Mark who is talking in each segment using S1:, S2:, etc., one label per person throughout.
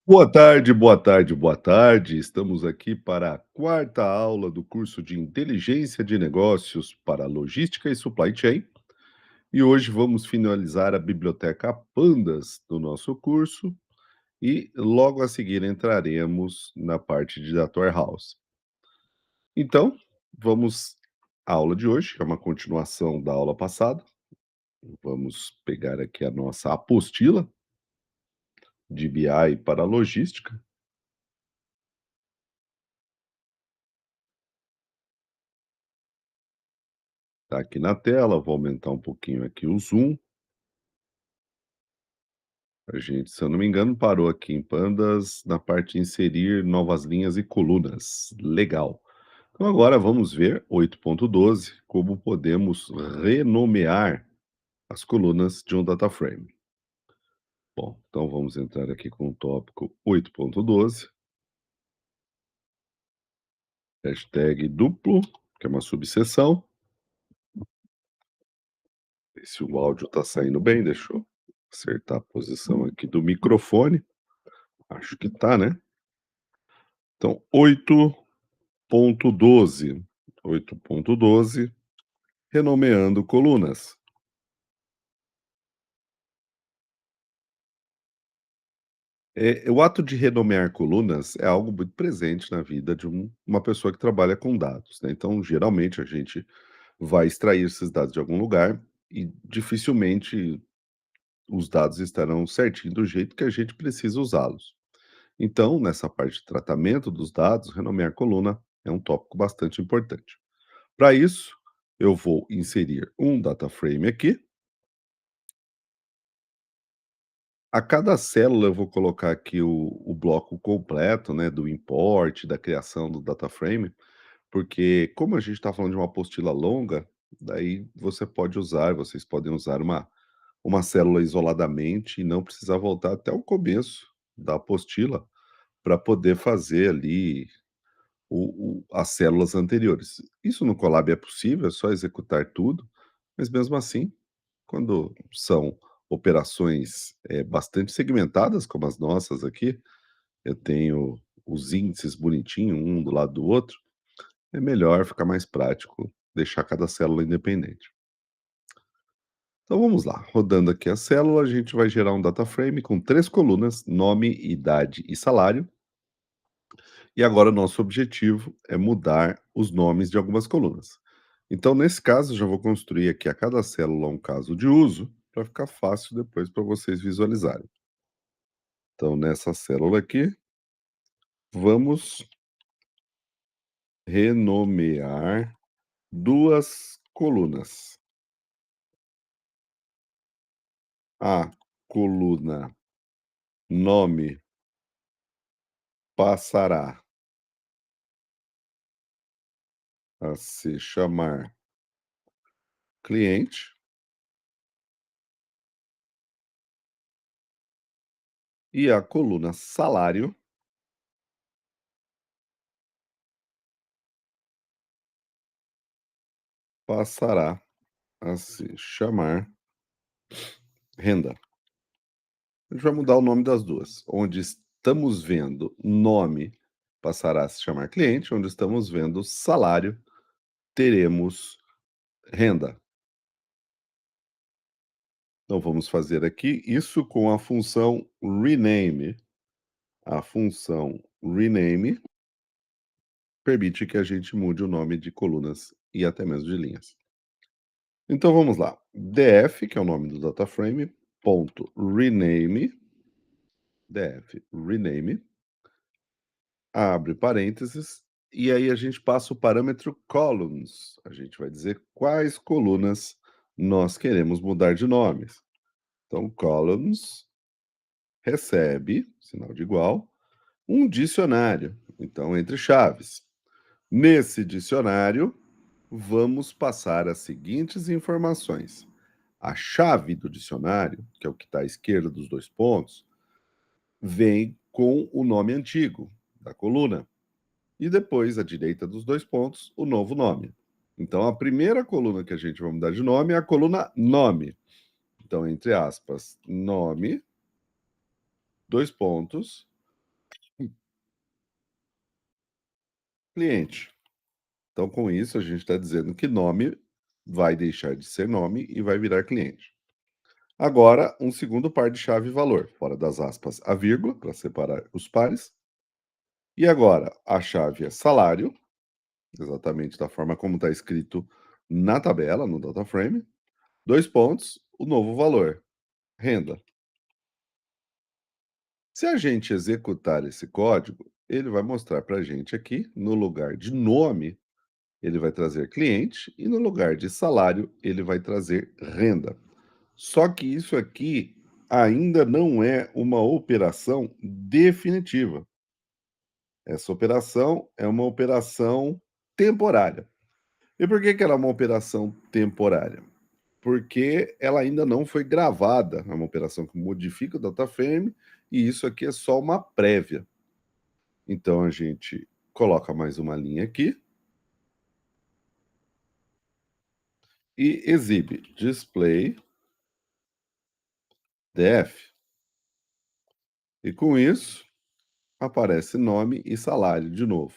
S1: Boa tarde, boa tarde, boa tarde. Estamos aqui para a quarta aula do curso de Inteligência de Negócios para Logística e Supply Chain. E hoje vamos finalizar a biblioteca Pandas do nosso curso e logo a seguir entraremos na parte de Data Warehouse. Então, vamos à aula de hoje, que é uma continuação da aula passada. Vamos pegar aqui a nossa apostila de BI para logística. Tá aqui na tela, vou aumentar um pouquinho aqui o zoom. A gente, se eu não me engano, parou aqui em Pandas na parte de inserir novas linhas e colunas. Legal. Então agora vamos ver 8.12, como podemos renomear as colunas de um data frame. Bom, então vamos entrar aqui com o tópico 8.12, hashtag duplo, que é uma subseção. Ver se o áudio está saindo bem, deixa eu acertar a posição aqui do microfone. Acho que tá, né? Então, 8.12. 8.12, renomeando colunas. O ato de renomear colunas é algo muito presente na vida de uma pessoa que trabalha com dados, né? Então, geralmente, a gente vai extrair esses dados de algum lugar e dificilmente os dados estarão certinho do jeito que a gente precisa usá-los. Então, nessa parte de tratamento dos dados, renomear coluna é um tópico bastante importante. Para isso, eu vou inserir um data frame aqui. A cada célula eu vou colocar aqui o bloco completo, né, do import, da criação do data frame, porque como a gente está falando de uma apostila longa, daí vocês podem usar uma célula isoladamente e não precisar voltar até o começo da apostila para poder fazer ali as células anteriores. Isso no Colab é possível, é só executar tudo, mas mesmo assim, quando são operações, bastante segmentadas, como as nossas aqui, eu tenho os índices bonitinho, um do lado do outro, é melhor, ficar mais prático, deixar cada célula independente. Então vamos lá, rodando aqui a célula, a gente vai gerar um data frame com 3 colunas, nome, idade e salário. E agora o nosso objetivo é mudar os nomes de algumas colunas. Então, nesse caso, já vou construir aqui a cada célula um caso de uso, para ficar fácil depois para vocês visualizarem. Então, nessa célula aqui, vamos renomear duas colunas. A coluna nome passará a se chamar cliente e a coluna salário passará a se chamar renda. A gente vai mudar o nome das duas. Onde estamos vendo nome passará a se chamar cliente, onde estamos vendo salário, teremos renda. Então vamos fazer aqui isso com a função rename. A função rename permite que a gente mude o nome de colunas e até mesmo de linhas. Então vamos lá. df, que é o nome do data frame, ponto rename, df rename, abre parênteses, e aí a gente passa o parâmetro columns. A gente vai dizer quais colunas nós queremos mudar de nomes. Então, columns recebe, sinal de igual, um dicionário. Então, entre chaves. Nesse dicionário, vamos passar as seguintes informações. A chave do dicionário, que é o que está à esquerda dos dois pontos, vem com o nome antigo da coluna. E depois, à direita dos dois pontos, o novo nome. Então, a primeira coluna que a gente vai mudar de nome é a coluna nome. Então, entre aspas, nome, dois pontos, cliente. Então, com isso, a gente está dizendo que nome vai deixar de ser nome e vai virar cliente. Agora, um segundo par de chave e valor, fora das aspas, a vírgula, para separar os pares. E agora, a chave é salário, exatamente da forma como está escrito na tabela, no data frame. Dois pontos, o novo valor, renda. Se a gente executar esse código, ele vai mostrar para a gente aqui, no lugar de nome, ele vai trazer cliente e no lugar de salário, ele vai trazer renda. Só que isso aqui ainda não é uma operação definitiva. Essa operação é uma operação temporária. E por que que ela é uma operação temporária? Porque ela ainda não foi gravada, é uma operação que modifica o data frame, e isso aqui é só uma prévia. Então a gente coloca mais uma linha aqui e exibe display def. E com isso aparece nome e salário de novo.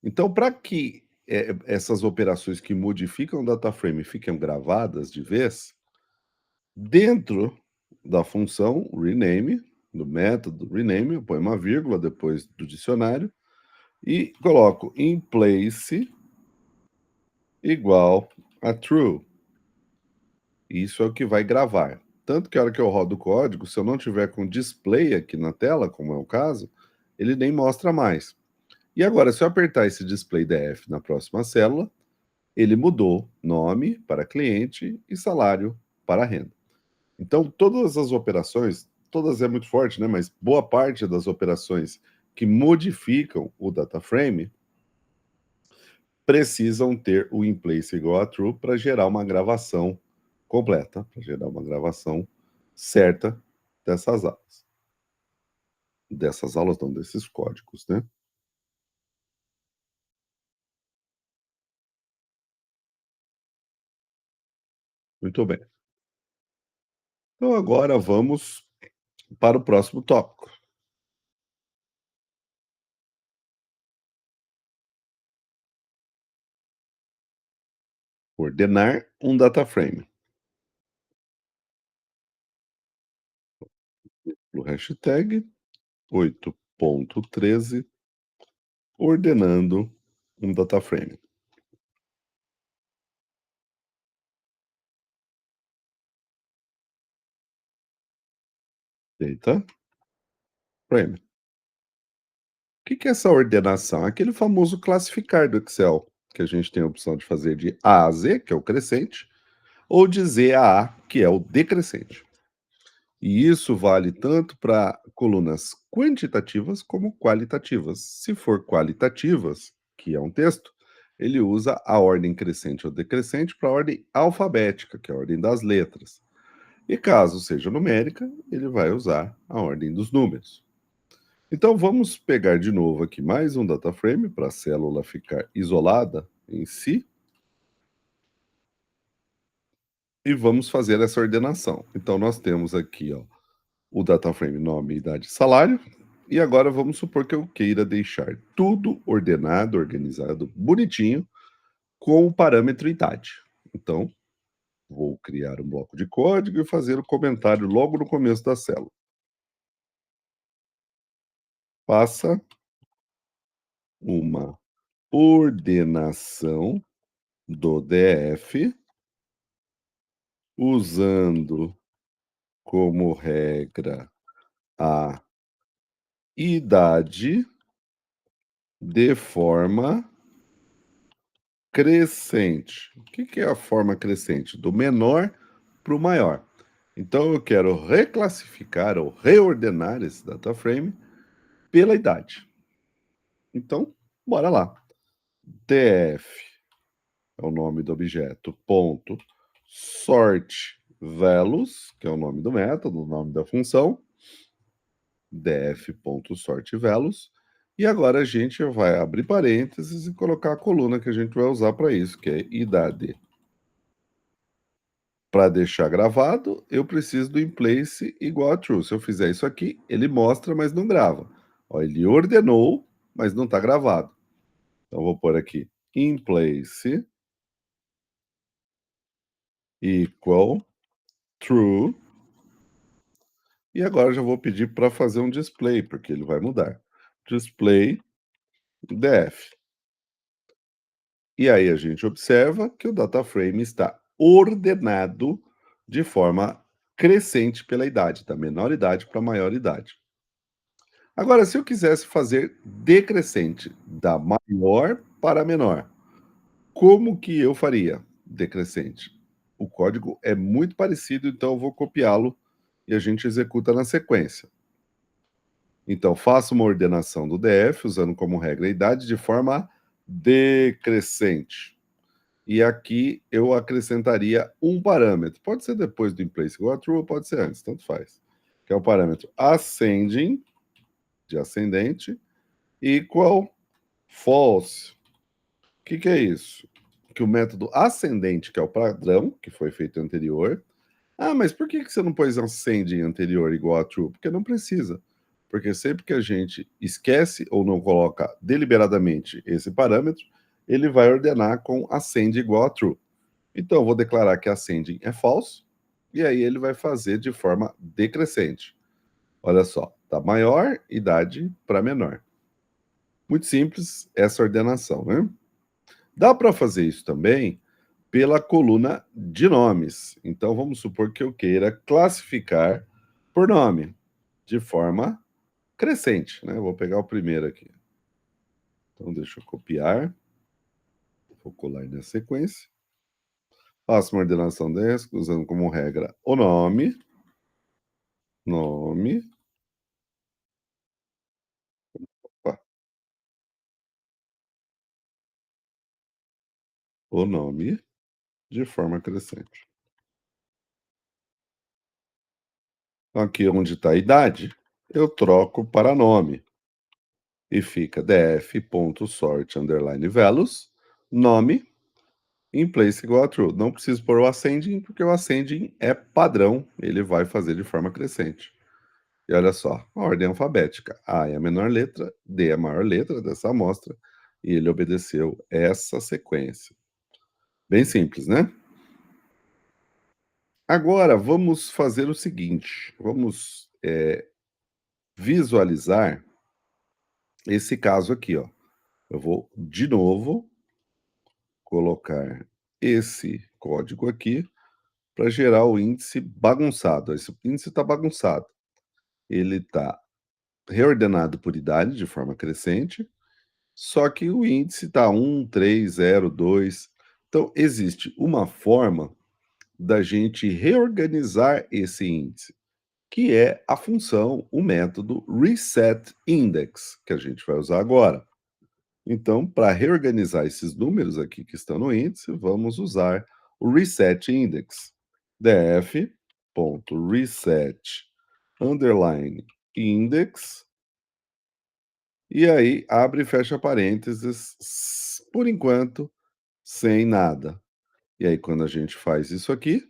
S1: Então, para que essas operações que modificam o data frame fiquem gravadas de vez, dentro da função rename, do método rename, eu ponho uma vírgula depois do dicionário e coloco in place igual a true. Isso é o que vai gravar. Tanto que a hora que eu rodo o código, se eu não tiver com display aqui na tela, como é o caso, ele nem mostra mais. E agora, se eu apertar esse display df na próxima célula, ele mudou nome para cliente e salário para renda. Então, todas as operações, todas é muito forte, né? Mas boa parte das operações que modificam o data frame precisam ter o in place igual a true para gerar uma gravação completa, para gerar uma gravação certa dessas aulas. Dessas aulas, não, desses códigos, né? Muito bem. Então, agora vamos para o próximo tópico. Ordenar um data frame. O hashtag 8.13, ordenando um data frame. Data frame. O que é essa ordenação? Aquele famoso classificar do Excel, que a gente tem a opção de fazer de A a Z, que é o crescente, ou de Z a A, que é o decrescente. E isso vale tanto para colunas quantitativas como qualitativas. Se for qualitativas, que é um texto, ele usa a ordem crescente ou decrescente para a ordem alfabética, que é a ordem das letras. E caso seja numérica, ele vai usar a ordem dos números. Então vamos pegar de novo aqui mais um data frame para a célula ficar isolada em si e vamos fazer essa ordenação. Então nós temos aqui, ó, o data frame nome, idade, salário. E agora vamos supor que eu queira deixar tudo ordenado, organizado, bonitinho, com o parâmetro idade. Então, vou criar um bloco de código e fazer o comentário logo no começo da célula. Faça uma ordenação do DF usando como regra a idade de forma crescente. O que é a forma crescente? Do menor para o maior. Então eu quero reclassificar ou reordenar esse data frame pela idade. Então, bora lá. df é o nome do objeto, ponto, sort values, que é o nome do método, o nome da função, df.sortValues, e agora a gente vai abrir parênteses e colocar a coluna que a gente vai usar para isso, que é idade. Para deixar gravado, eu preciso do inplace igual a true. Se eu fizer isso aqui, ele mostra, mas não grava. Ó, ele ordenou, mas não está gravado. Então, eu vou pôr aqui in place equal true, e agora eu já vou pedir para fazer um display, porque ele vai mudar. Display def. E aí a gente observa que o data frame está ordenado de forma crescente pela idade, da menor idade para a maior idade. Agora, se eu quisesse fazer decrescente, da maior para a menor, como que eu faria decrescente? O código é muito parecido, então eu vou copiá-lo e a gente executa na sequência. Então, faça uma ordenação do DF, usando como regra a idade, de forma decrescente. E aqui eu acrescentaria um parâmetro. Pode ser depois do in place igual a true, ou pode ser antes, tanto faz. Que é o parâmetro ascending, de ascendente, equal false. O que é isso? Que o método ascendente, que é o padrão, que foi feito anterior. Ah, mas por que você não pôs ascending anterior igual a true? Porque não precisa. Porque sempre que a gente esquece ou não coloca deliberadamente esse parâmetro, ele vai ordenar com ascend igual a true. Então, eu vou declarar que ascending é falso, e aí ele vai fazer de forma decrescente. Olha só, da maior idade para menor. Muito simples essa ordenação, né? Dá para fazer isso também pela coluna de nomes. Então, vamos supor que eu queira classificar por nome, de forma crescente, né? Vou pegar o primeiro aqui. Então, deixa eu copiar, vou colar aí na sequência. Faço uma ordenação dessa, usando como regra o nome, nome, opa, o nome de forma crescente. Aqui onde está a idade, eu troco para nome e fica df.sort underline values, nome, in place igual a true. Não preciso pôr o ascending, porque o ascending é padrão, ele vai fazer de forma crescente. E olha só, a ordem alfabética. A é a menor letra, D é a maior letra dessa amostra, e ele obedeceu essa sequência. Bem simples, né? Agora vamos fazer o seguinte, vamos visualizar esse caso aqui, ó. Eu vou de novo colocar esse código aqui para gerar o índice bagunçado. Esse índice está bagunçado. Ele está reordenado por idade de forma crescente, só que o índice está 1, 3, 0, 2. Então, existe uma forma da gente reorganizar esse índice, que é a função, o método resetIndex, que a gente vai usar agora. Então, para reorganizar esses números aqui que estão no índice, vamos usar o resetIndex. df.reset underline index, e aí abre e fecha parênteses, por enquanto, sem nada. E aí, quando a gente faz isso aqui,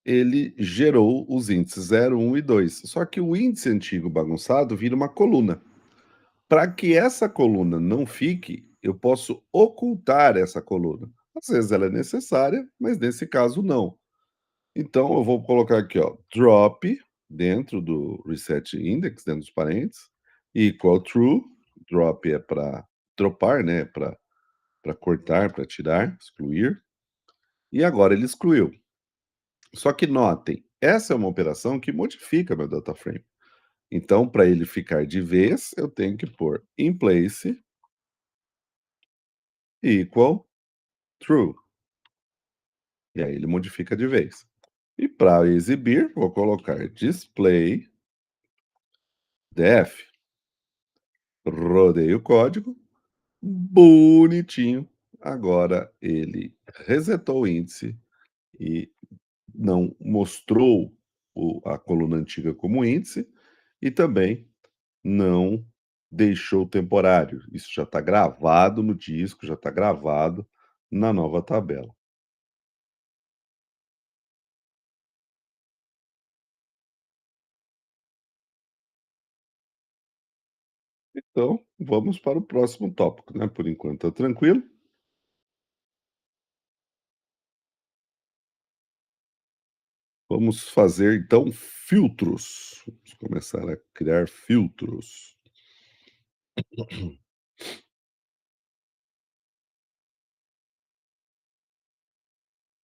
S1: ele gerou os índices 0, 1 e 2. Só que o índice antigo bagunçado vira uma coluna. Para que essa coluna não fique, eu posso ocultar essa coluna. Às vezes ela é necessária, mas nesse caso não. Então eu vou colocar aqui, ó, drop dentro do reset index, dentro dos parênteses, equal true. Drop é para dropar, né? Para cortar, para tirar, excluir. E agora ele excluiu. Só que notem, essa é uma operação que modifica meu data frame. Então, para ele ficar de vez, eu tenho que pôr in place equal true. E aí ele modifica de vez. E para exibir, vou colocar display def. Rodei o código, bonitinho. Agora ele resetou o índice e não mostrou a coluna antiga como índice e também não deixou temporário. Isso já está gravado no disco, já está gravado na nova tabela. Então, vamos para o próximo tópico, né, por enquanto tá tranquilo. Vamos fazer então filtros. Vamos começar a criar filtros.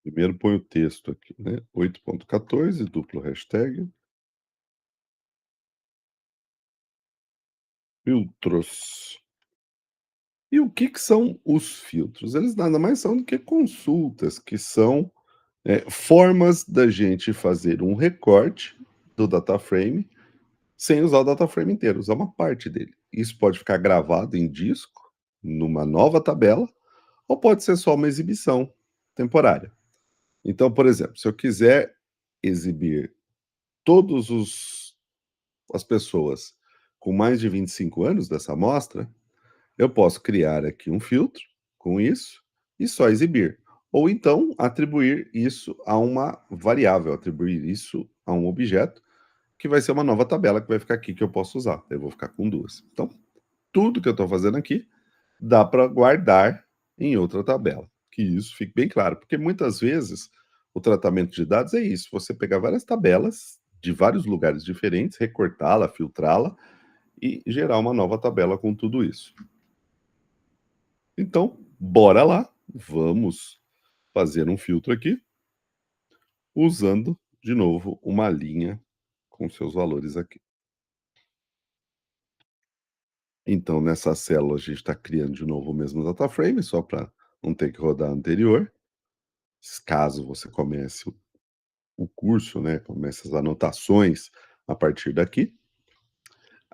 S1: Primeiro põe o texto aqui, né, 8.14, duplo hashtag, filtros. E o que que são os filtros? Eles nada mais são do que consultas, que são, formas da gente fazer um recorte do data frame, sem usar o data frame inteiro, usar uma parte dele. Isso pode ficar gravado em disco, numa nova tabela, ou pode ser só uma exibição temporária. Então, por exemplo, se eu quiser exibir todos os as pessoas com mais de 25 anos dessa amostra, eu posso criar aqui um filtro com isso e só exibir. Ou então atribuir isso a uma variável, atribuir isso a um objeto, que vai ser uma nova tabela que vai ficar aqui que eu posso usar. Eu vou ficar com duas. Então, tudo que eu estou fazendo aqui dá para guardar em outra tabela. Que isso fique bem claro, porque muitas vezes o tratamento de dados é isso: você pegar várias tabelas de vários lugares diferentes, recortá-la, filtrá-la e gerar uma nova tabela com tudo isso. Então, bora lá, vamos fazer um filtro aqui, usando de novo uma linha com seus valores aqui. Então, nessa célula, a gente está criando de novo o mesmo data frame, só para não ter que rodar a anterior. Caso você comece o curso, né, comece as anotações a partir daqui.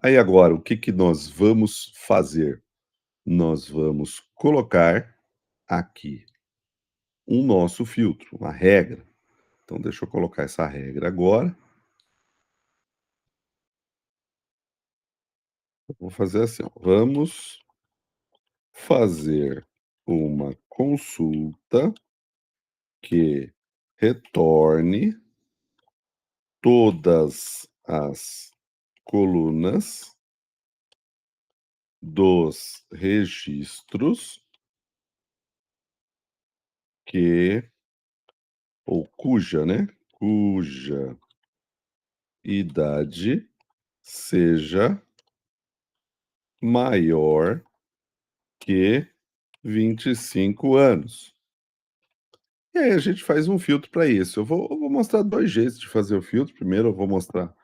S1: Aí agora, o que que nós vamos fazer? Nós vamos colocar aqui um nosso filtro, uma regra. Então, deixa eu colocar essa regra agora. Vou fazer assim, ó, vamos fazer uma consulta que retorne todas as colunas dos registros que ou cuja, né, cuja idade seja maior que 25 anos. E aí a gente faz um filtro para isso. Eu vou mostrar 2 jeitos de fazer o filtro. Primeiro eu vou mostrar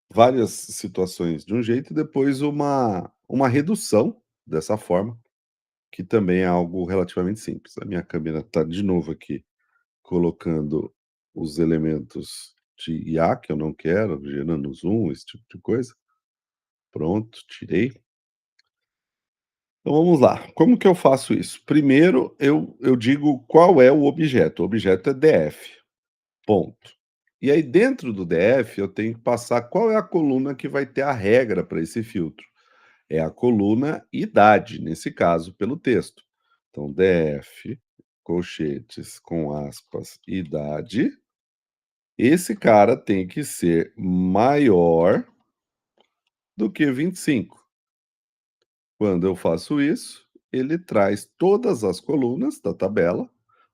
S1: várias situações de um jeito e depois uma redução dessa forma, que também é algo relativamente simples. A minha câmera está de novo aqui colocando os elementos de IA que eu não quero, gerando zoom, esse tipo de coisa. Pronto, tirei. Então vamos lá, como que eu faço isso? Primeiro eu digo qual é o objeto é DF, ponto. E aí dentro do DF eu tenho que passar qual é a coluna que vai ter a regra para esse filtro. É a coluna idade, nesse caso, pelo texto. Então, DF, colchetes, com aspas, idade. Esse cara tem que ser maior do que 25. Quando eu faço isso, ele traz todas as colunas da tabela,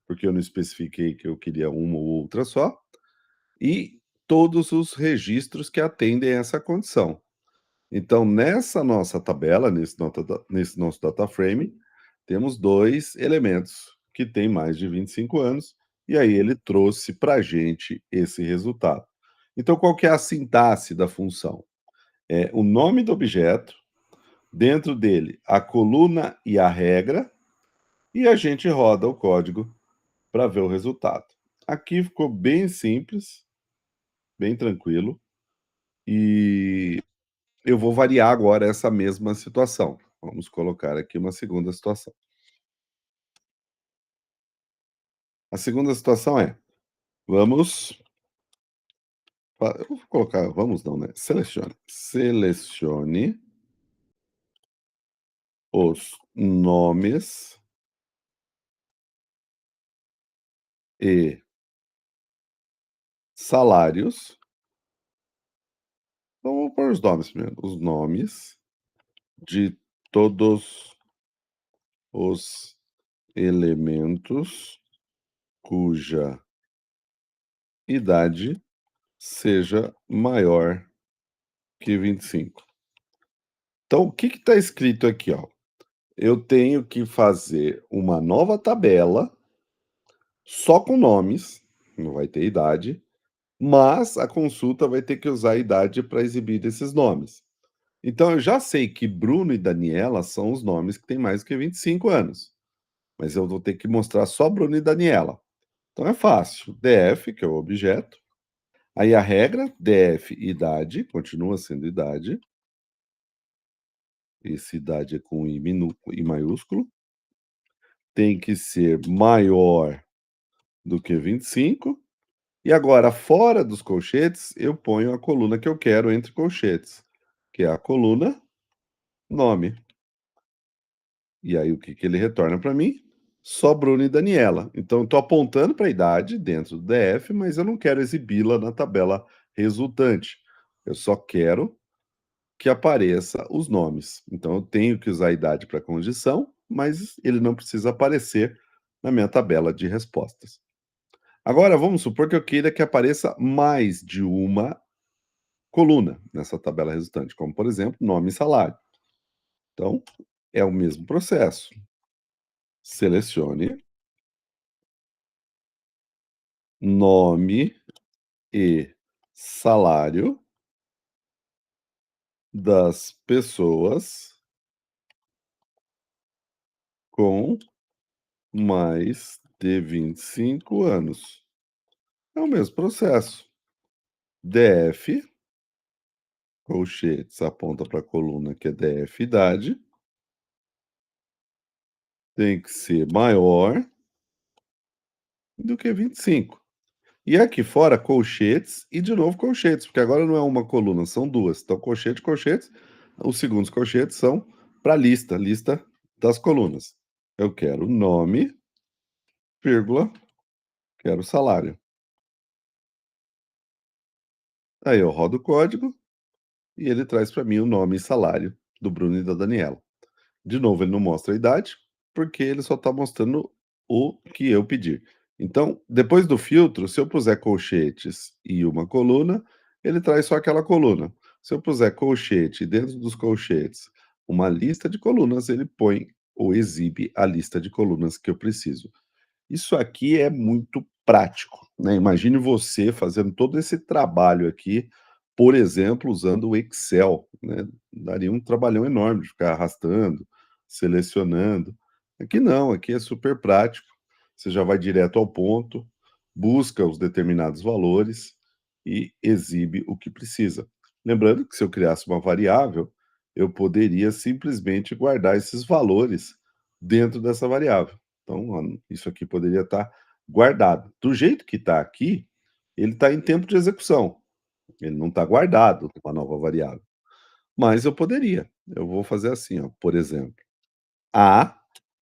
S1: porque eu não especifiquei que eu queria uma ou outra só, e todos os registros que atendem a essa condição. Então, nessa nossa tabela, nesse nosso data frame, temos 2 elementos que têm mais de 25 anos, e aí ele trouxe para a gente esse resultado. Então, qual que é a sintaxe da função? É o nome do objeto, dentro dele a coluna e a regra, e a gente roda o código para ver o resultado. Aqui ficou bem simples, bem tranquilo, e eu vou variar agora essa mesma situação. Vamos colocar aqui uma segunda situação. A segunda situação é: vamos eu vou colocar vamos não, né, selecione. Selecione os nomes e salários. Então, vou pôr os nomes primeiro. Os nomes de todos os elementos cuja idade seja maior que 25. Então, o que está escrito aqui, ó? Eu tenho que fazer uma nova tabela só com nomes, não vai ter idade, mas a consulta vai ter que usar a idade para exibir esses nomes. Então eu já sei que Bruno e Daniela são os nomes que têm mais do que 25 anos, mas eu vou ter que mostrar só Bruno e Daniela. Então é fácil, DF, que é o objeto, aí a regra, DF idade, continua sendo idade, esse idade é com I, I maiúsculo, tem que ser maior do que 25. E agora, fora dos colchetes, eu ponho a coluna que eu quero entre colchetes, que é a coluna nome. E aí, o que que ele retorna para mim? Só Bruno e Daniela. Então, eu estou apontando para a idade dentro do DF, mas eu não quero exibi-la na tabela resultante. Eu só quero que apareça os nomes. Então, eu tenho que usar a idade para condição, mas ele não precisa aparecer na minha tabela de respostas. Agora, vamos supor que eu queira que apareça mais de uma coluna nessa tabela resultante, como por exemplo, nome e salário. Então, é o mesmo processo. Selecione nome e salário das pessoas com mais de 25 anos. É o mesmo processo. DF, colchetes, aponta para a coluna que é DF idade, tem que ser maior do que 25. E aqui fora, colchetes e de novo colchetes, porque agora não é uma coluna, são duas. Então, colchete, colchetes. Os segundos colchetes são para lista, lista das colunas. Eu quero nome, vírgula, quero salário. Aí eu rodo o código e ele traz para mim o nome e salário do Bruno e da Daniela. De novo, ele não mostra a idade, porque ele só está mostrando o que eu pedir. Então, depois do filtro, se eu puser colchetes e uma coluna, ele traz só aquela coluna. Se eu puser colchete e dentro dos colchetes uma lista de colunas, ele põe ou exibe a lista de colunas que eu preciso. Isso aqui é muito prático, né? Imagine você fazendo todo esse trabalho aqui, por exemplo, usando o Excel, né? Daria um trabalhão enorme de ficar arrastando, selecionando. Aqui não, aqui é super prático. Você já vai direto ao ponto, busca os determinados valores e exibe o que precisa. Lembrando que se eu criasse uma variável, eu poderia simplesmente guardar esses valores dentro dessa variável. Então, ó, isso aqui poderia estar guardado. Do jeito que está aqui, ele está em tempo de execução. Ele não está guardado numa nova variável. Mas eu poderia. Eu vou fazer assim, ó, por exemplo, A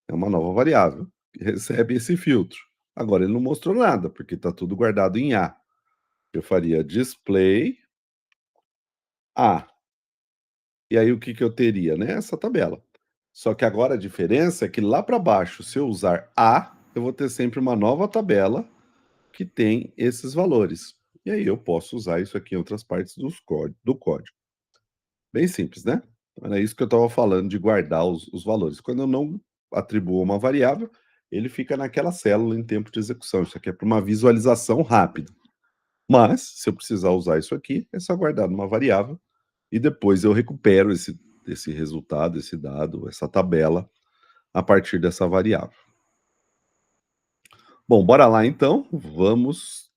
S1: é uma nova variável que recebe esse filtro. Agora ele não mostrou nada, porque está tudo guardado em A. Eu faria display A. E aí o que que eu teria, né? Essa tabela. Só que agora a diferença é que lá para baixo, se eu usar A, eu vou ter sempre uma nova tabela que tem esses valores. E aí eu posso usar isso aqui em outras partes do código. Bem simples, né? Era isso que eu estava falando de guardar os valores. Quando eu não atribuo uma variável, ele fica naquela célula em tempo de execução. Isso aqui é para uma visualização rápida. Mas, se eu precisar usar isso aqui, é só guardar numa variável e depois eu recupero esse resultado, esse dado, essa tabela a partir dessa variável. Bom, bora lá então. Vamos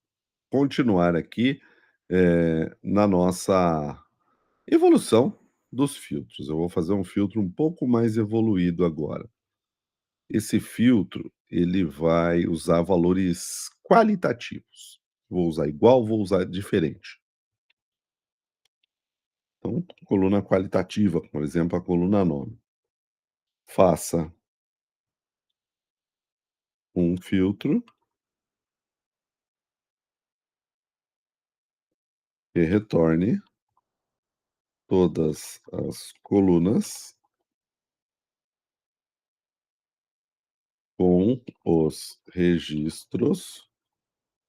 S1: continuar aqui na nossa evolução dos filtros. Eu vou fazer um filtro um pouco mais evoluído agora. Esse filtro, ele vai usar valores qualitativos. Vou usar igual, vou usar diferente. Então, coluna qualitativa, por exemplo, a coluna nome. Faça um filtro e retorne todas as colunas com os registros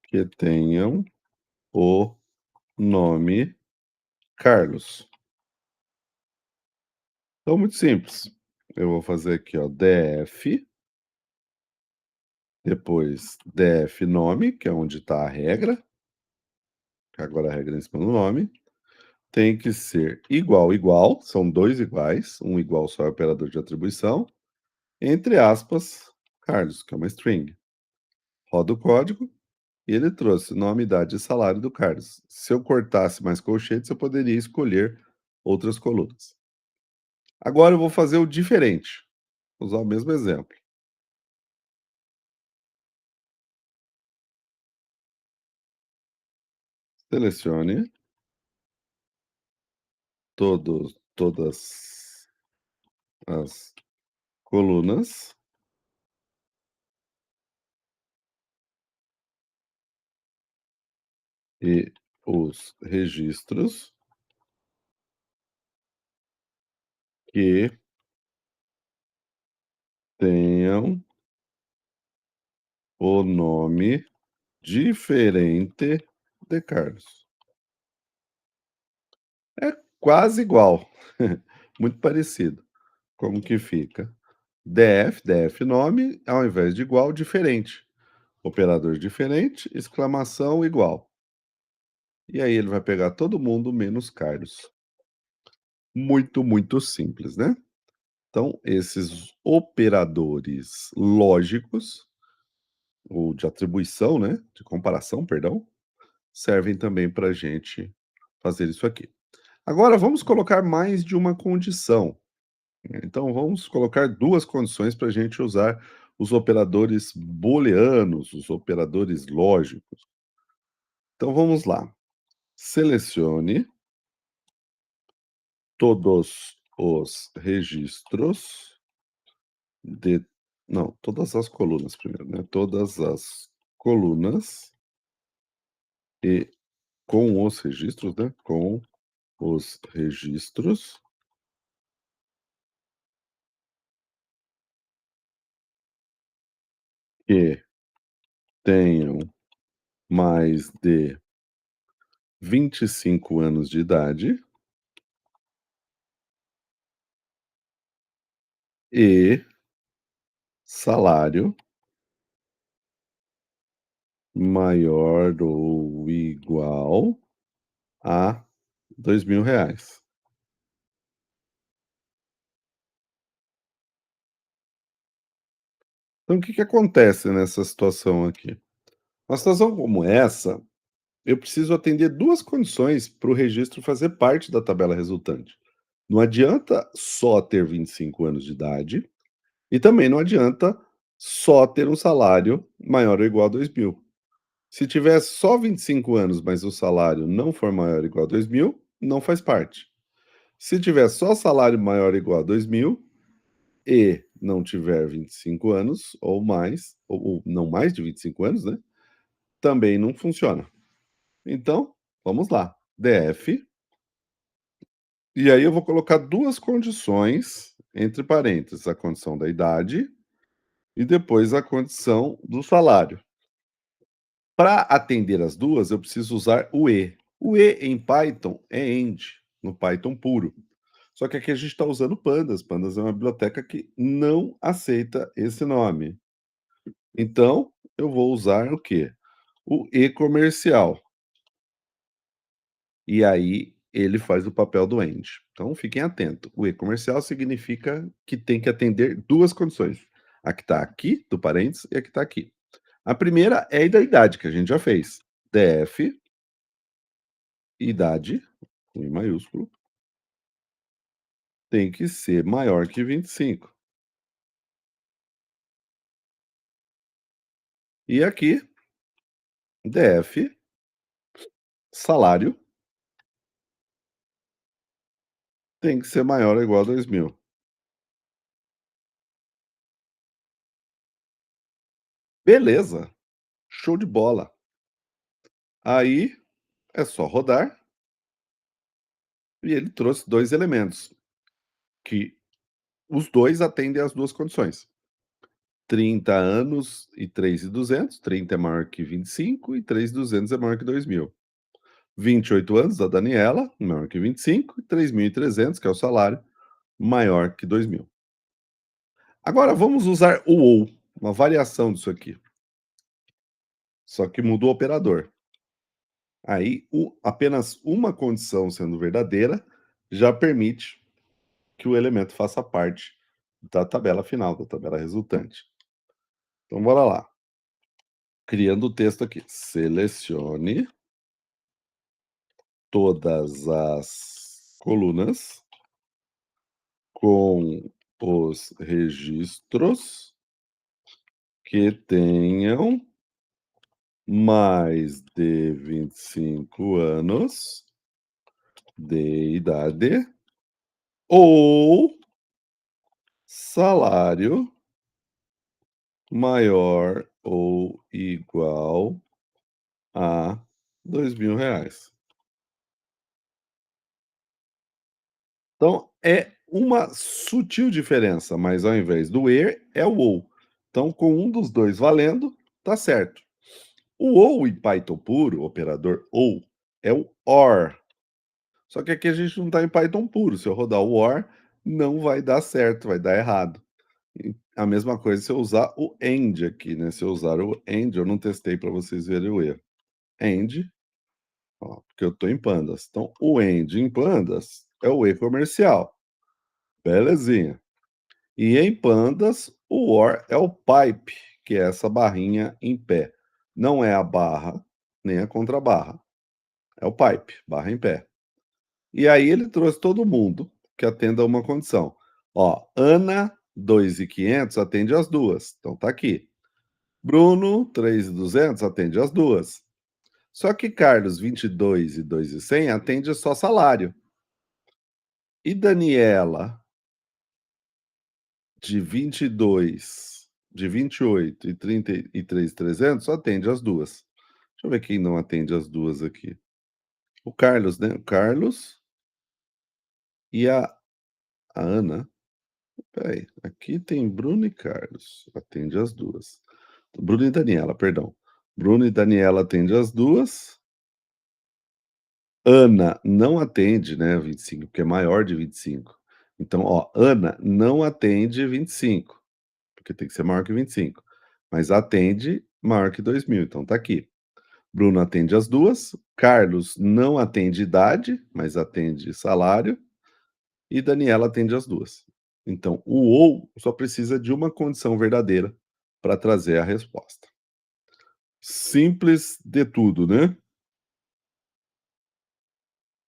S1: que tenham o nome Carlos. Então, muito simples. Eu vou fazer aqui, ó, DF, depois DF nome, que é onde está a regra, que agora a regra é em cima do nome, tem que ser igual, igual, são 2 iguais, um igual só é operador de atribuição, entre aspas, Carlos, que é uma string. Roda o código e ele trouxe nome, idade e salário do Carlos. Se eu cortasse mais colchetes, eu poderia escolher outras colunas. Agora eu vou fazer o diferente, usar o mesmo exemplo. Selecione todas as colunas e os registros que tenham o nome diferente de Carlos. É quase igual, muito parecido. Como que fica? DF nome, ao invés de igual, diferente. Operador diferente, exclamação igual. E aí ele vai pegar todo mundo menos Carlos. Muito, muito simples, né? Então, esses operadores lógicos, ou de atribuição, né? De comparação, perdão, servem também para a gente fazer isso aqui. Agora, vamos colocar mais de uma condição, né? Então, vamos colocar duas condições para a gente usar os operadores booleanos, os operadores lógicos. Então, vamos lá. Selecione todos os registros de não, todas as colunas primeiro, né, todas as colunas e com os registros, né, com os registros que tenham mais de 25 anos de idade e salário maior ou igual a R$ 2.000. Então o que que acontece nessa situação aqui? Uma situação como essa, eu preciso atender 2 condições para o registro fazer parte da tabela resultante. Não adianta só ter 25 anos de idade e também não adianta só ter um salário maior ou igual a 2.000. Se tiver só 25 anos, mas o salário não for maior ou igual a 2.000, não faz parte. Se tiver só salário maior ou igual a 2.000 e não tiver 25 anos ou mais, ou não mais de 25 anos, né, também não funciona. Então, vamos lá. DF, e aí eu vou colocar 2 condições, entre parênteses, a condição da idade e depois a condição do salário. Para atender as 2, eu preciso usar o e. O e em Python é end, no Python puro. Só que aqui a gente está usando pandas. Pandas é uma biblioteca que não aceita esse nome. Então, eu vou usar o quê? O e comercial. E aí ele faz o papel do end. Então fiquem atentos. O e-comercial significa que tem que atender 2 condições. A que está aqui, do parênteses, e a que está aqui. A primeira é a da idade, que a gente já fez. DF, idade, com I maiúsculo, tem que ser maior que 25. E aqui, DF, salário, tem que ser maior ou igual a 2.000. Beleza, show de bola. Aí é só rodar e ele trouxe 2 elementos, que os 2 atendem às 2 condições. 30 anos e 3.200, 30 é maior que 25 e 3.200 é maior que 2.000. 28 anos da Daniela, maior que 25 e 3.300, que é o salário, maior que 2.000. Agora vamos usar o ou, uma variação disso aqui, só que muda o operador. Aí, apenas uma condição sendo verdadeira já permite que o elemento faça parte da tabela final, da tabela resultante. Então, bora lá. Criando o texto aqui. Selecione todas as colunas com os registros que tenham mais de 25 anos de idade ou salário maior ou igual a R$ 2.000. Então, é uma sutil diferença, mas ao invés do er, é o ou. Então, com um dos dois valendo, tá certo. O ou em Python puro, operador ou, é o OR. Só que aqui a gente não está em Python puro. Se eu rodar o OR, não vai dar certo, vai dar errado. E a mesma coisa se eu usar o AND aqui, né? Se eu usar o AND, eu não testei para vocês verem o erro. AND, ó, porque eu estou em pandas. Então, o AND em pandas é o E comercial. Belezinha. E em pandas, o OR é o pipe, que é essa barrinha em pé. Não é a barra, nem a contrabarra. É o pipe, barra em pé. E aí ele trouxe todo mundo que atenda a uma condição. Ó, Ana, 2.500, atende as duas. Então tá aqui. Bruno, 3.200, atende as duas. Só que Carlos, 22 e 2.100, atende só salário. E Daniela, de 22, de 28 e 33.300, só atende as duas. Deixa eu ver quem não atende as duas aqui. O Carlos, né? O Carlos e a Ana. Peraí, aqui tem Bruno e Carlos, atende as duas. Bruno e Daniela, perdão. Bruno e Daniela atende as duas. Ana não atende, né, 25, porque é maior de 25. Então, ó, Ana não atende 25, porque tem que ser maior que 25, mas atende maior que 2.000, então tá aqui. Bruno atende as duas, Carlos não atende idade, mas atende salário, e Daniela atende as duas. Então, o ou só precisa de uma condição verdadeira para trazer a resposta. Simples de tudo, né?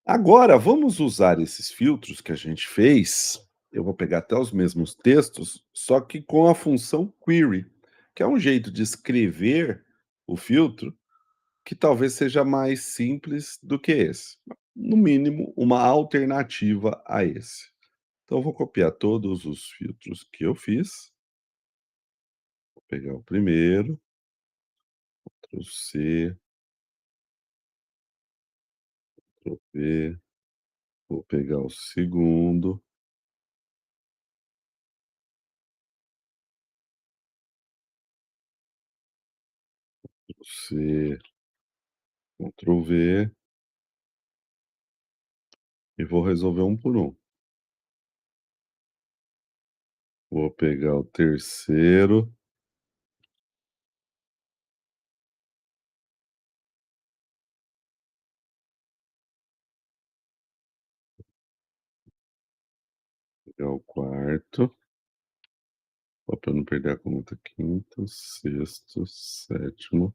S1: Agora, vamos usar esses filtros que a gente fez. Eu vou pegar até os mesmos textos, só que com a função query, que é um jeito de escrever o filtro que talvez seja mais simples do que esse. No mínimo, uma alternativa a esse. Então, eu vou copiar todos os filtros que eu fiz. Vou pegar o primeiro, Ctrl C, Ctrl V, vou pegar o segundo, Ctrl C, Ctrl V, e vou resolver um por um. Vou pegar o terceiro, pegar o quarto, para não perder a conta, quinto, sexto, sétimo,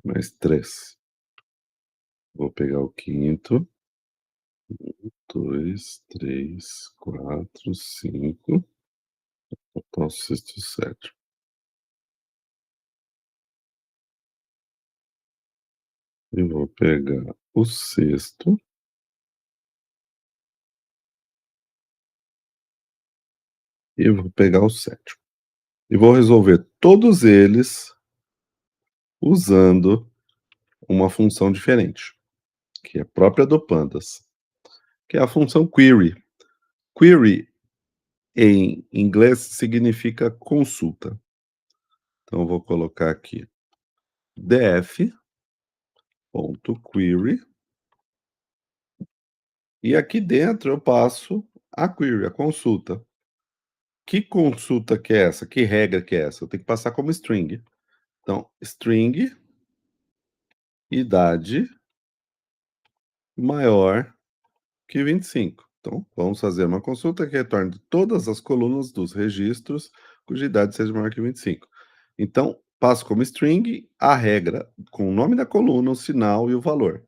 S1: mais três. Vou pegar o quinto, dois, três, quatro, cinco, botar o sexto e o sétimo. E vou pegar o sexto e vou pegar o sétimo. E vou resolver todos eles usando uma função diferente, que é própria do Pandas, que é a função query. Query em inglês significa consulta. Então eu vou colocar aqui df.query e aqui dentro eu passo a query, a consulta. Que consulta que é essa? Que regra que é essa? Eu tenho que passar como string. Então, string idade maior que 25. Então, vamos fazer uma consulta que retorne todas as colunas dos registros cuja idade seja maior que 25. Então, passo como string a regra com o nome da coluna, o sinal e o valor.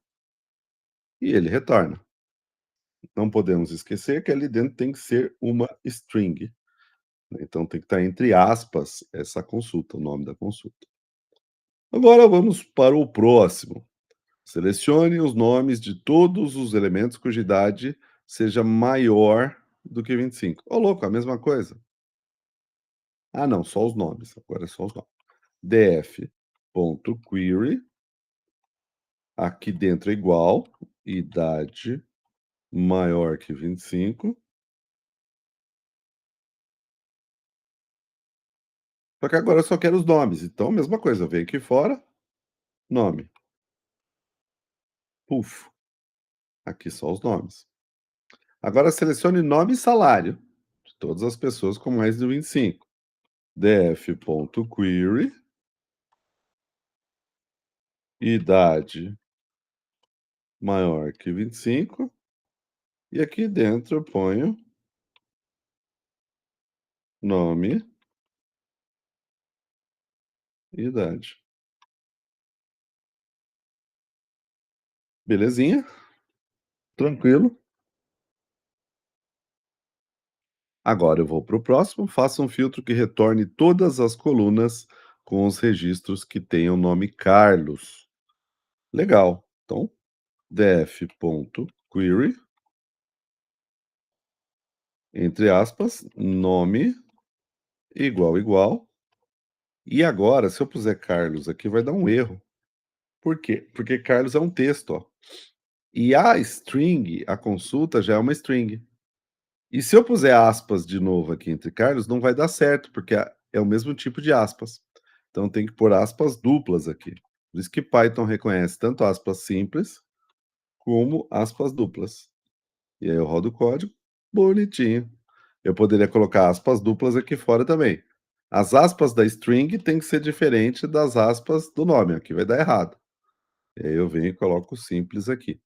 S1: E ele retorna. Não podemos esquecer que ali dentro tem que ser uma string, né, então tem que estar entre aspas essa consulta, o nome da consulta. Agora vamos para o próximo. Selecione os nomes de todos os elementos cuja idade seja maior do que 25. Ô louco, a mesma coisa. Ah não, só os nomes, agora é só os nomes. df.query, aqui dentro é igual, idade maior que 25. Só que agora eu só quero os nomes, então mesma coisa, eu venho aqui fora, nome, puf, aqui só os nomes. Agora selecione nome e salário de todas as pessoas com mais de 25. df.query, idade maior que 25, e aqui dentro eu ponho nome e idade. Belezinha? Tranquilo. Agora eu vou para o próximo, faça um filtro que retorne todas as colunas com os registros que tenham o nome Carlos. Legal. Então, def.query, entre aspas, nome igual, igual. E agora, se eu puser Carlos aqui, vai dar um erro. Por quê? Porque Carlos é um texto, ó. E a string, a consulta, já é uma string. E se eu puser aspas de novo aqui entre Carlos, não vai dar certo, porque é o mesmo tipo de aspas. Então tem que pôr aspas duplas aqui. Por isso que Python reconhece tanto aspas simples como aspas duplas. E aí eu rodo o código, bonitinho. Eu poderia colocar aspas duplas aqui fora também. As aspas da string tem que ser diferente das aspas do nome, aqui vai dar errado. E aí eu venho e coloco simples aqui.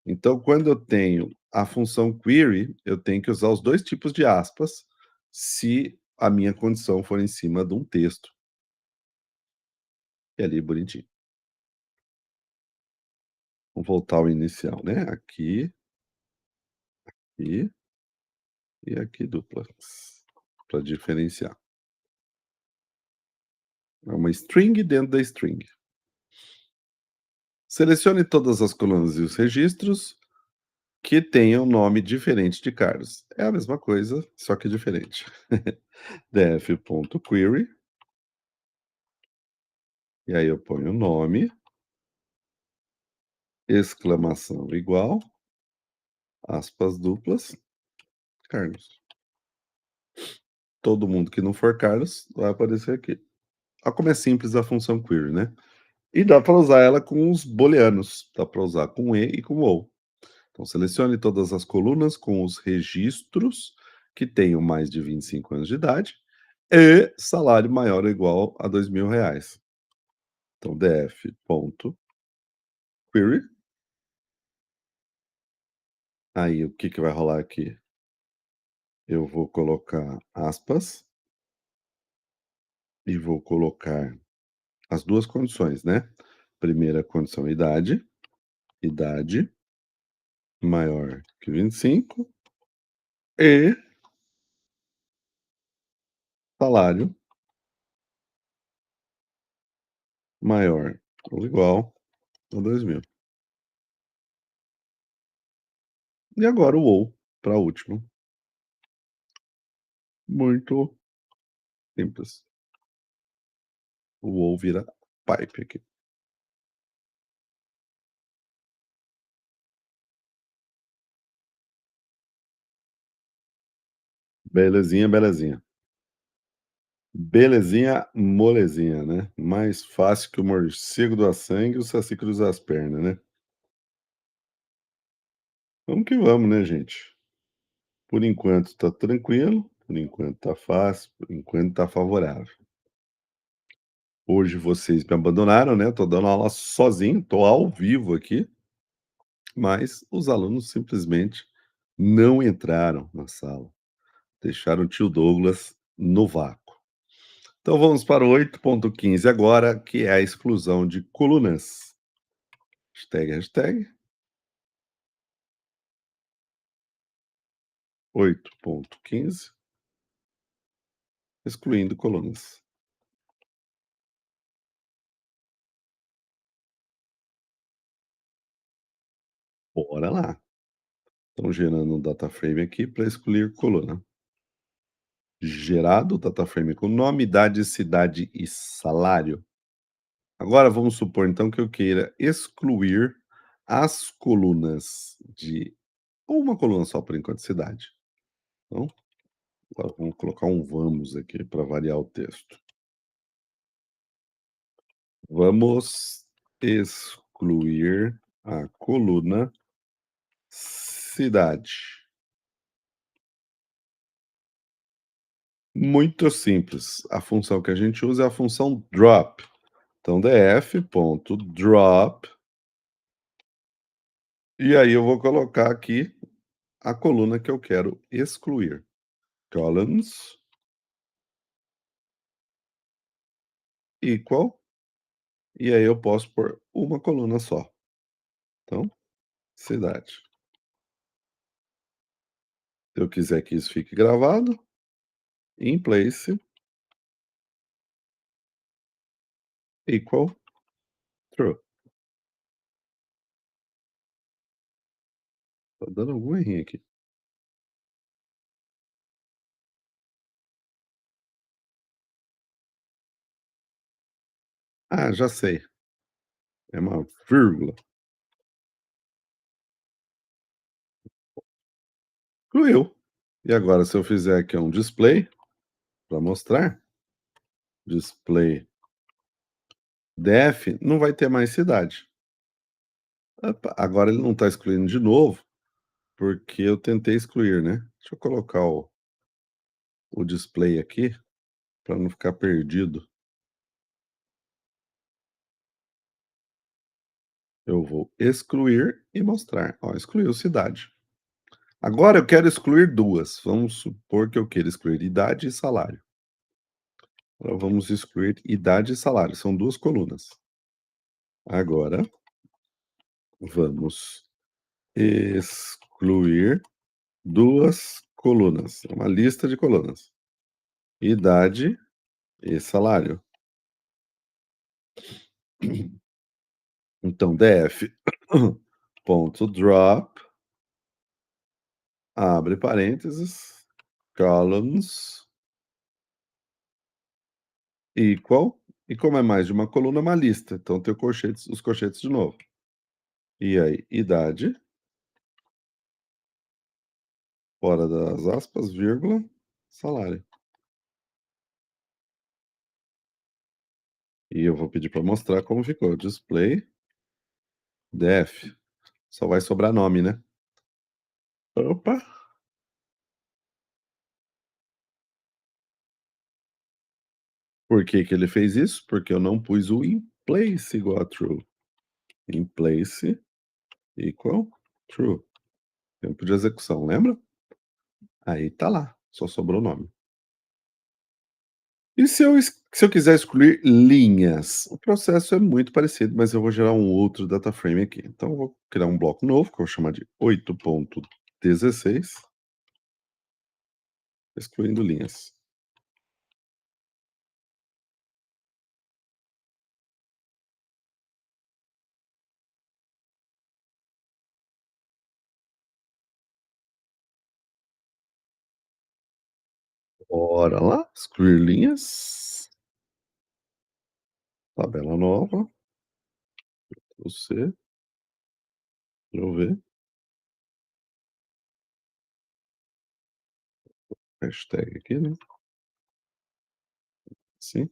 S1: Então, quando eu tenho a função query, eu tenho que usar os 2 tipos de aspas, se a minha condição for em cima de um texto. E ali bonitinho. Vamos voltar ao inicial, né, aqui, e aqui duplas, para diferenciar. É uma string dentro da string. Selecione todas as colunas e os registros que tenham nome diferente de Carlos. É a mesma coisa, só que diferente. def.query, e aí eu ponho o nome, exclamação igual, aspas duplas, Carlos. Todo mundo que não for Carlos vai aparecer aqui. Olha como é simples a função query, né? E dá para usar ela com os booleanos, dá para usar com e com ou. Então selecione todas as colunas com os registros que tenham mais de 25 anos de idade e salário maior ou igual a R$ 2.000. Então df.query, aí o que vai rolar aqui? Eu vou colocar aspas e vou colocar as 2 condições, né. Primeira condição, idade maior que 25 e salário maior ou igual a 2.000. E agora o ou para último. Muito simples. O ou vira pipe aqui. Belezinha, belezinha. Belezinha, molezinha, né. Mais fácil que o morcego doar sangue, o saci cruzar as pernas, né. Vamos que vamos, né, gente. Por enquanto tá tranquilo, por enquanto tá fácil, por enquanto tá favorável. Hoje vocês me abandonaram, né, tô dando aula sozinho, tô ao vivo aqui, mas os alunos simplesmente não entraram na sala, deixaram o tio Douglas no vácuo. Então vamos para o 8.15 agora, que é a exclusão de colunas. Hashtag 8.15, excluindo colunas. Bora lá. Estão gerando um data frame aqui para excluir coluna. Gerado data frame com nome, idade, cidade e salário. Agora vamos supor então que eu queira excluir as colunas de ou uma coluna só por enquanto, cidade. Então, agora vamos colocar um vamos aqui para variar o texto. Vamos excluir a coluna cidade. Muito simples. A função que a gente usa é a função drop. Então, df.drop, e aí eu vou colocar aqui a coluna que eu quero excluir. Columns equal, e aí eu posso pôr uma coluna só. Então, cidade. Se eu quiser que isso fique gravado, in place equal true. Tá dando algum errinho aqui. Ah, já sei. É uma vírgula. Excluiu. E agora, se eu fizer aqui um display para mostrar, display def, não vai ter mais cidade. Opa, agora ele não está excluindo de novo, porque eu tentei excluir, né? Deixa eu colocar o display aqui, para não ficar perdido. Eu vou excluir e mostrar. Ó, excluiu cidade. Agora eu quero excluir duas. Vamos supor que eu queira excluir idade e salário. Agora vamos excluir idade e salário. São duas colunas. Agora vamos excluir duas colunas. É uma lista de colunas. Idade e salário. Então, df ponto drop, abre parênteses, columns equal, e como é mais de uma coluna, é uma lista. Então tem o colchetes, os colchetes de novo. E aí, idade, fora das aspas, vírgula, salário. E eu vou pedir para mostrar como ficou. Display, def. Só vai sobrar nome, né? Opa! Por que que ele fez isso? Porque eu não pus o in place igual a true. In place equal true. Tempo de execução, lembra? Aí tá lá, só sobrou o nome. E se eu quiser excluir linhas? O processo é muito parecido, mas eu vou gerar um outro data frame aqui. Então eu vou criar um bloco novo, que eu vou chamar de 8.16, excluindo linhas. Bora lá, excluir linhas, tabela nova, você, deixa eu ver, hashtag aqui, né, sim.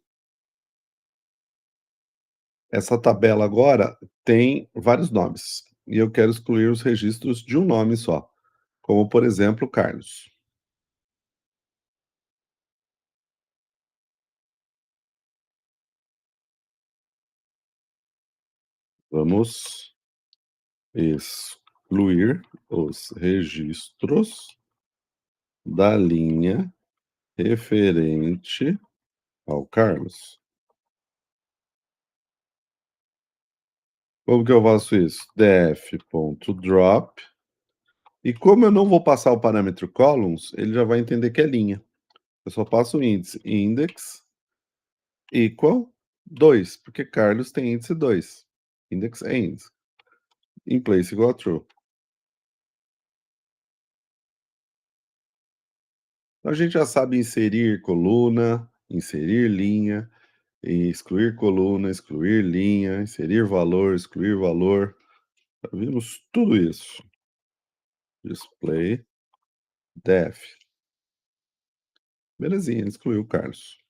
S1: Essa tabela agora tem vários nomes, e eu quero excluir os registros de um nome só, como por exemplo, Carlos. Vamos excluir os registros da linha referente ao Carlos. Como que eu faço isso? def.drop, e como eu não vou passar o parâmetro columns, ele já vai entender que é linha. Eu só passo o índice index equal 2, porque Carlos tem índice 2. Index end. In place igual a true. Então a gente já sabe inserir coluna, inserir linha, e excluir coluna, excluir linha, inserir valor, excluir valor. Já vimos tudo isso. Display def. Belezinha, ele excluiu o Carlos.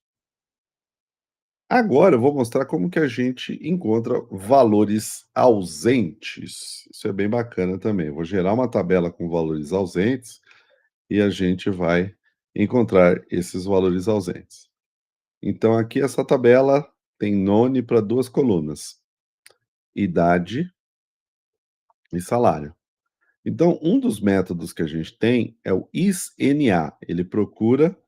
S1: Agora eu vou mostrar como que a gente encontra valores ausentes. Isso é bem bacana também. Eu vou gerar uma tabela com valores ausentes e a gente vai encontrar esses valores ausentes. Então aqui essa tabela tem nome para duas colunas: idade e salário. Então um dos métodos que a gente tem é o isNA. Ele procura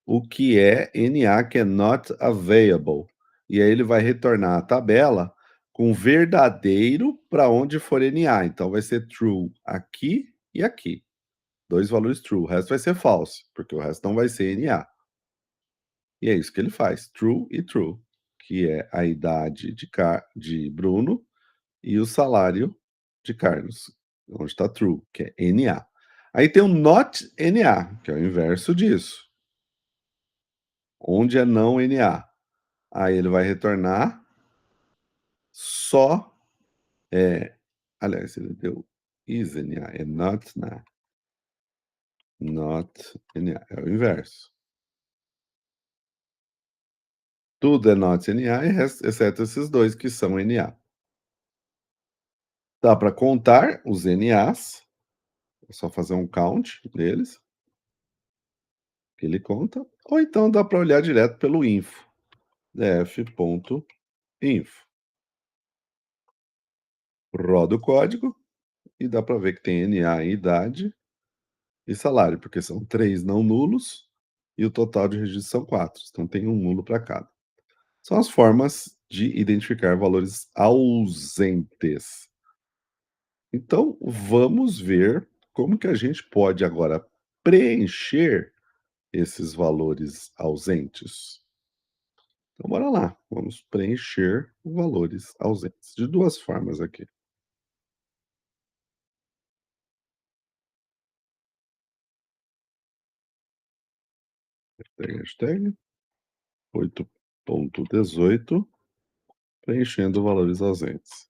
S1: o que é NA, que é not available. E aí ele vai retornar a tabela com verdadeiro para onde for NA. Então vai ser true aqui e aqui. Dois valores true. O resto vai ser false, porque o resto não vai ser NA. E é isso que ele faz, true e true, que é a idade de Bruno e o salário de Carlos, onde está true, que é NA. Aí tem o not NA, que é o inverso disso, onde é não NA. Aí ele vai retornar só, aliás, ele deu is NA, é not NA, not NA, é o inverso. Tudo é not NA, exceto esses dois que são NA. Dá para contar os NAs, é só fazer um count deles, que ele conta, ou então dá para olhar direto pelo info, def.info. Roda o código e dá para ver que tem NA em idade e salário, porque são 3 não nulos e o total de registros são 4, então tem um nulo para cada. São as formas de identificar valores ausentes. Então, vamos ver como que a gente pode agora preencher esses valores ausentes. Então, bora lá, vamos preencher valores ausentes de duas formas aqui. Hashtag 8.18, preenchendo valores ausentes.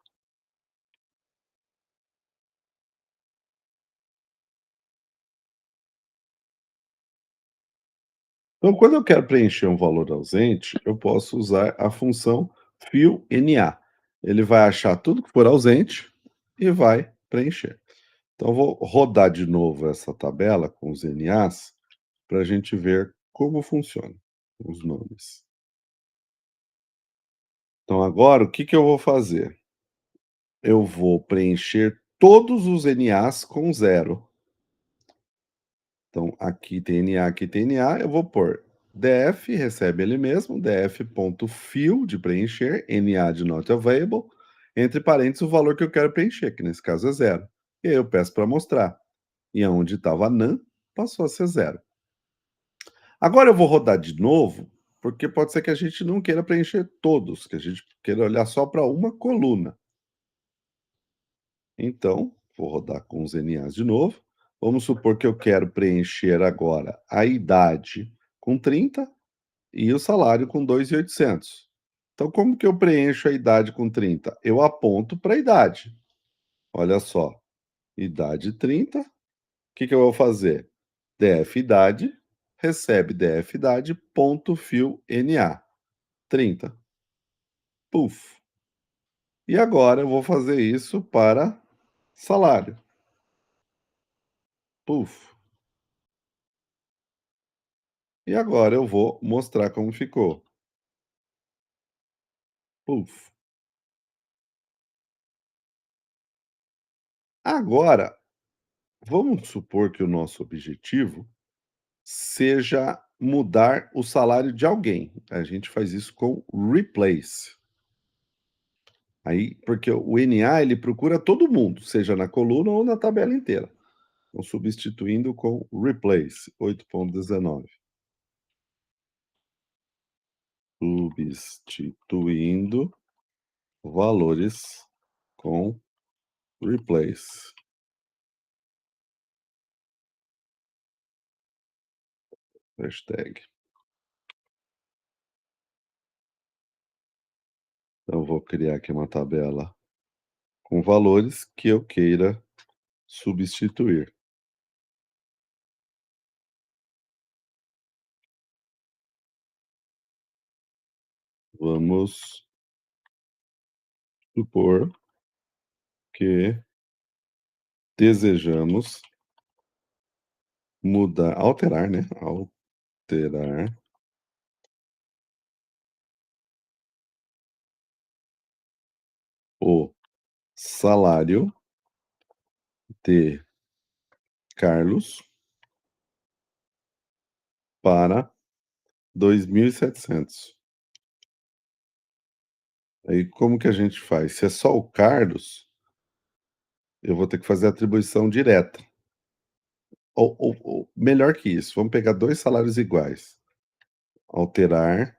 S1: Então, quando eu quero preencher um valor ausente, eu posso usar a função fillNA. Ele vai achar tudo que for ausente e vai preencher. Então, eu vou rodar de novo essa tabela com os NAs para a gente ver como funciona os nomes. Então, agora, o que que eu vou fazer? Eu vou preencher todos os NAs com zero. Então, aqui tem NA, eu vou pôr def, recebe ele mesmo, def.fill de preencher, NA de not available, entre parênteses o valor que eu quero preencher, que nesse caso é zero. E aí eu peço para mostrar. E onde estava none, passou a ser zero. Agora eu vou rodar de novo, porque pode ser que a gente não queira preencher todos, que a gente queira olhar só para uma coluna. Então, vou rodar com os NAs de novo. Vamos supor que eu quero preencher agora a idade com 30 e o salário com 2.800. Então, como que eu preencho a idade com 30? Eu aponto para a idade. Olha só, idade 30. O que que eu vou fazer? Def idade recebe DF idade, ponto fio NA, 30. Puf. E agora eu vou fazer isso para salário. Puf. E agora eu vou mostrar como ficou. Puf. Agora, vamos supor que o nosso objetivo seja mudar o salário de alguém. A gente faz isso com replace. Aí, porque o NA ele procura todo mundo, seja na coluna ou na tabela inteira. Então, substituindo com replace, 8.19. Substituindo valores com replace. Hashtag. Então, eu vou criar aqui uma tabela com valores que eu queira substituir. Vamos supor que desejamos mudar, alterar, né? Alterar o salário de Carlos para 2.700. Aí como que a gente faz? Se é só o Carlos, eu vou ter que fazer a atribuição direta. Ou melhor que isso, vamos pegar 2 salários iguais, alterar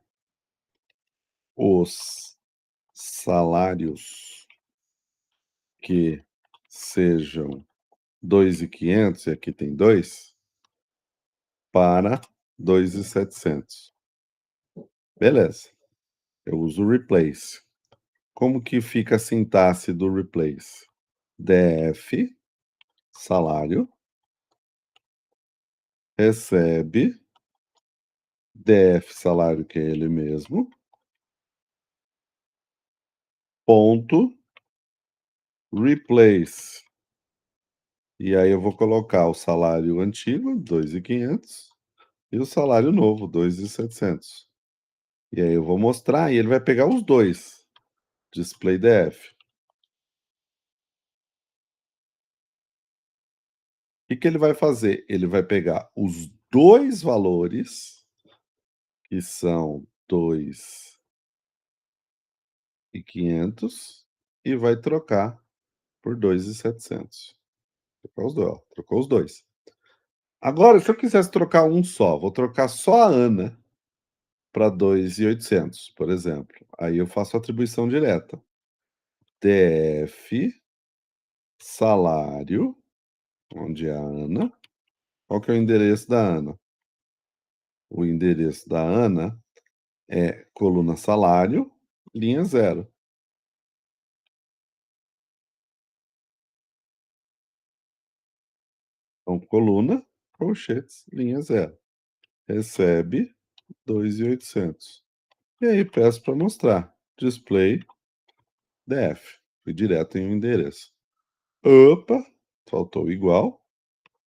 S1: os salários que sejam 2.500 e aqui tem 2 para 2.700. Beleza, eu uso o replace. Como que fica a sintaxe do replace? DF, salário, recebe, DF, salário, que é ele mesmo, ponto, replace. E aí eu vou colocar o salário antigo, 2.500, e o salário novo, 2.700. E aí eu vou mostrar e ele vai pegar os dois. Display DF. O que que ele vai fazer? Ele vai pegar os 2 valores, que são 2.500, e vai trocar por 2.700. Trocar os 2, ó, trocou os 2. Agora, se eu quisesse trocar um só, vou trocar só a Ana para 2.800, por exemplo. Aí eu faço a atribuição direta. DF, salário, onde é a Ana. Qual que é o endereço da Ana? O endereço da Ana é coluna salário, linha 0. Então, coluna, colchetes, linha 0. Recebe 2.800. E aí peço para mostrar. Display DF. Fui direto em um endereço. Opa, faltou igual.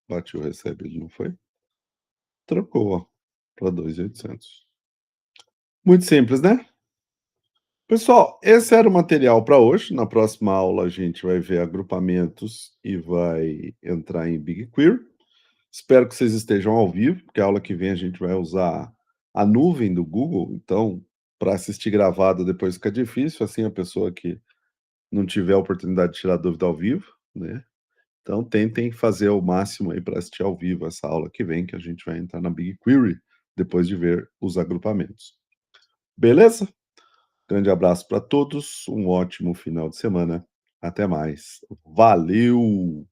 S1: Bati o recebe, ele não foi. Trocou, ó, para 2.800. Muito simples, né? Pessoal, esse era o material para hoje. Na próxima aula a gente vai ver agrupamentos e vai entrar em BigQuery. Espero que vocês estejam ao vivo, porque a aula que vem a gente vai usar a nuvem do Google, então para assistir gravado depois fica difícil, assim a pessoa que não tiver a oportunidade de tirar dúvida ao vivo, né? Então tentem fazer o máximo aí para assistir ao vivo essa aula que vem, que a gente vai entrar na BigQuery depois de ver os agrupamentos. Beleza? Grande abraço para todos, um ótimo final de semana. Até mais. Valeu!